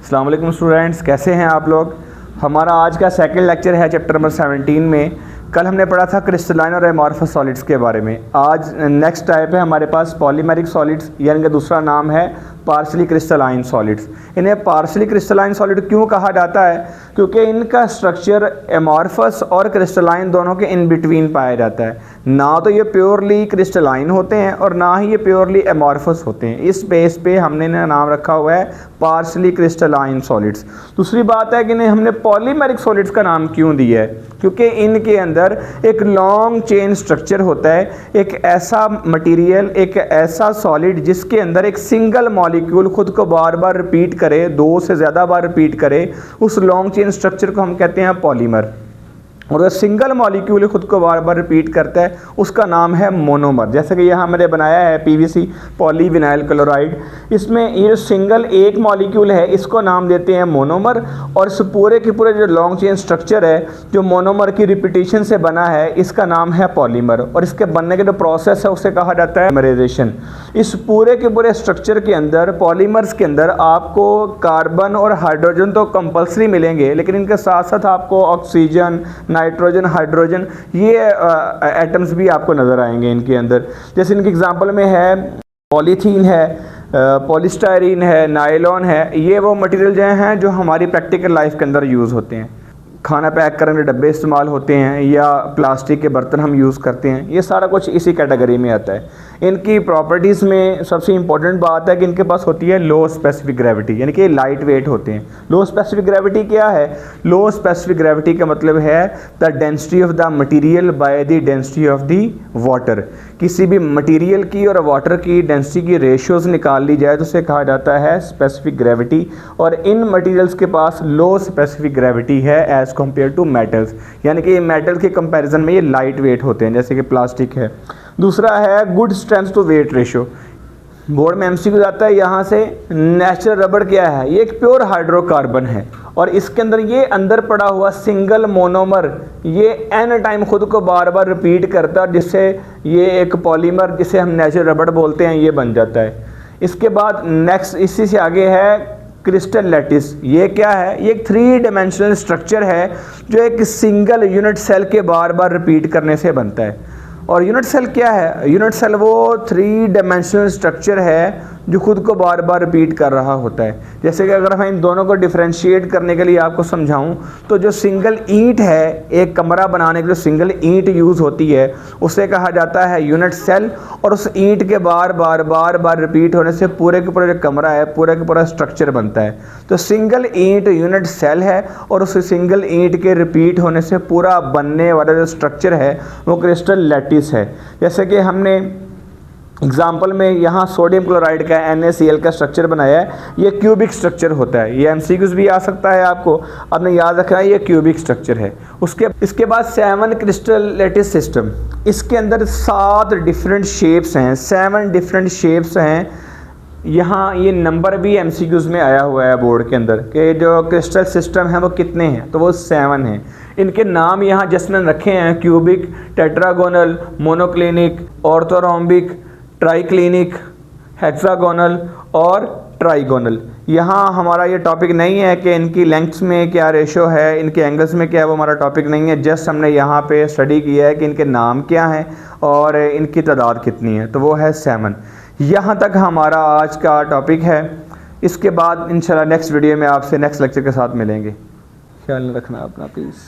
अस्सलाम वालेकुम स्टूडेंट्स, कैसे हैं आप लोग। हमारा आज का सेकंड लेक्चर है चैप्टर नंबर 17 में। कल हमने पढ़ा था क्रिस्टलाइन और एमॉर्फस सॉलिड्स के बारे में। आज नेक्स्ट टाइप है हमारे पास पॉलीमेरिक सॉलिड्स, यानी कि दूसरा नाम है पार्शली क्रिस्टलाइन सॉलिड्स। इन्हें पार्शली क्रिस्टलाइन सॉलिड क्यों कहा जाता है? क्योंकि इनका स्ट्रक्चर एमॉर्फस और क्रिस्टलाइन दोनों के इन बिटवीन पाया जाता है। ना तो ये प्योरली क्रिस्टलाइन होते हैं और ना ही ये प्योरली एमॉर्फस होते हैं। इस बेस पे हमने इन्हें नाम रखा हुआ है पार्शली क्रिस्टलाइन सॉलिड्स। दूसरी बात है कि इन्हें हमने पॉलीमेरिक सॉलिड्स का नाम क्यों दिया है? क्योंकि इनके अंदर एक लॉन्ग चेन स्ट्रक्चर होता है, एक ऐसा मटेरियल, एक ऐसा सॉलिड जिसके अंदर एक सिंगल मॉलिक्यूल खुद को बार बार रिपीट करे, 2 से ज़्यादा बार रिपीट करे। उस लॉन्ग चेन स्ट्रक्चर को हम कहते हैं पॉलीमर। और जो सिंगल मॉलिक्यूल खुद को बार बार रिपीट करता है उसका नाम है मोनोमर। जैसे कि यहाँ मैंने बनाया है पीवीसी पॉलीविनाइल क्लोराइड। इसमें ये जो सिंगल एक मॉलिक्यूल है इसको नाम देते हैं मोनोमर, और इस पूरे के पूरे जो लॉन्ग चेन स्ट्रक्चर है जो मोनोमर की रिपीटेशन से बना है इसका नाम है पॉलीमर। और इसके बनने का जो प्रोसेस है उसे कहा जाता है पॉलीमराइजेशन। इस पूरे के पूरे स्ट्रक्चर के अंदर, पॉलीमर्स के अंदर आपको कार्बन और हाइड्रोजन तो कंपल्सरी मिलेंगे, लेकिन इनके साथ साथ आपको ऑक्सीजन, नाइट्रोजन, हाइड्रोजन, ये एटम्स भी आपको नज़र आएंगे इनके अंदर। जैसे इनके एग्जांपल में है पॉलीथीन है, पॉलीस्टायरीन है, नायलॉन है। ये वो मटेरियल जो हैं जो हमारी प्रैक्टिकल लाइफ के अंदर यूज़ होते हैं। खाना पैक करने के डब्बे इस्तेमाल होते हैं या प्लास्टिक के बर्तन हम यूज़ करते हैं, ये सारा कुछ इसी कैटेगरी में आता है। इनकी प्रॉपर्टीज़ में सबसे इंपॉर्टेंट बात है कि इनके पास होती है लो स्पेसिफिक ग्रेविटी, यानी कि लाइट वेट होते हैं। लो स्पेसिफिक ग्रेविटी क्या है? लो स्पेसिफिक ग्रेविटी का मतलब है the density of the material by the density of the water. किसी भी मटेरियल की और वाटर की डेंसिटी की रेशियोज़ निकाल ली जाए तो उसे कहा जाता है स्पेसिफिक ग्रेविटी। और इन मटेरियल्स के पास लो स्पेसिफिक ग्रेविटी है एज़ कंपेयर टू मेटल्स, यानी कि मेटल के कंपैरिजन में ये लाइट वेट होते हैं, जैसे कि प्लास्टिक है। दूसरा है good strength to weight ratio. Board में एमसीक्यू जाता है यहाँ से। नेचुरल रबड़ क्या है? ये एक प्योर हाइड्रोकार्बन है और इसके अंदर ये अंदर पड़ा हुआ सिंगल मोनोमर ये एन टाइम खुद को बार बार रिपीट करता है, जिससे ये एक पॉलीमर जिसे हम नेचुरल रबड़ बोलते हैं ये बन जाता है। इसके बाद नेक्स्ट इसी से आगे है क्रिस्टल लैटिस। ये क्या है? ये एक 3 डायमेंशनल स्ट्रक्चर है जो एक सिंगल यूनिट सेल के बार बार रिपीट करने से बनता है। और यूनिट सेल क्या है? यूनिट सेल वो 3 डायमेंशनल स्ट्रक्चर है जो खुद को बार बार रिपीट कर रहा होता है। जैसे कि अगर हम इन दोनों को डिफ्रेंशिएट करने के लिए आपको समझाऊं तो जो सिंगल ईंट है, एक कमरा बनाने के लिए सिंगल ईंट यूज़ होती है, उसे कहा जाता है यूनिट सेल। और उस ईंट के बार बार रिपीट होने से पूरे के पूरा जो कमरा है, पूरे का पूरा स्ट्रक्चर बनता है। तो सिंगल ईंट यूनिट सेल है और उस सिंगल ईंट के रिपीट होने से पूरा बनने वाला जो स्ट्रक्चर है वो क्रिस्टल लैटिस है। जैसे कि हमने एग्जाम्पल में यहाँ सोडियम क्लोराइड का NaCl का स्ट्रक्चर बनाया है। ये क्यूबिक स्ट्रक्चर होता है। ये MCQs भी आ सकता है आपको, आपने याद रखना है ये क्यूबिक स्ट्रक्चर है। इसके बाद 7 क्रिस्टल लैटिस सिस्टम। इसके अंदर 7 डिफरेंट शेप्स हैं, 7 डिफरेंट शेप्स हैं। यहाँ ये नंबर भी MCQs में आया हुआ है बोर्ड के अंदर कि जो क्रिस्टल सिस्टम है वो कितने हैं, तो वो 7 हैं। इनके नाम यहाँ जिसने रखे हैं cubic, tetragonal, monoclinic, orthorhombic, triclinic, hexagonal और ट्राइगोनल। यहाँ हमारा ये टॉपिक नहीं है कि इनकी लेंथ्स में क्या रेशो है, इनके एंगल्स में क्या है, वो हमारा टॉपिक नहीं है। जस्ट हमने यहाँ पे स्टडी किया है कि इनके नाम क्या हैं और इनकी तादाद कितनी है, तो वो है 7। यहाँ तक हमारा आज का टॉपिक है। इसके बाद इंशाल्लाह नेक्स्ट वीडियो में आपसे नेक्स्ट लेक्चर के साथ मिलेंगे। ख्याल रखना अपना प्लीज़।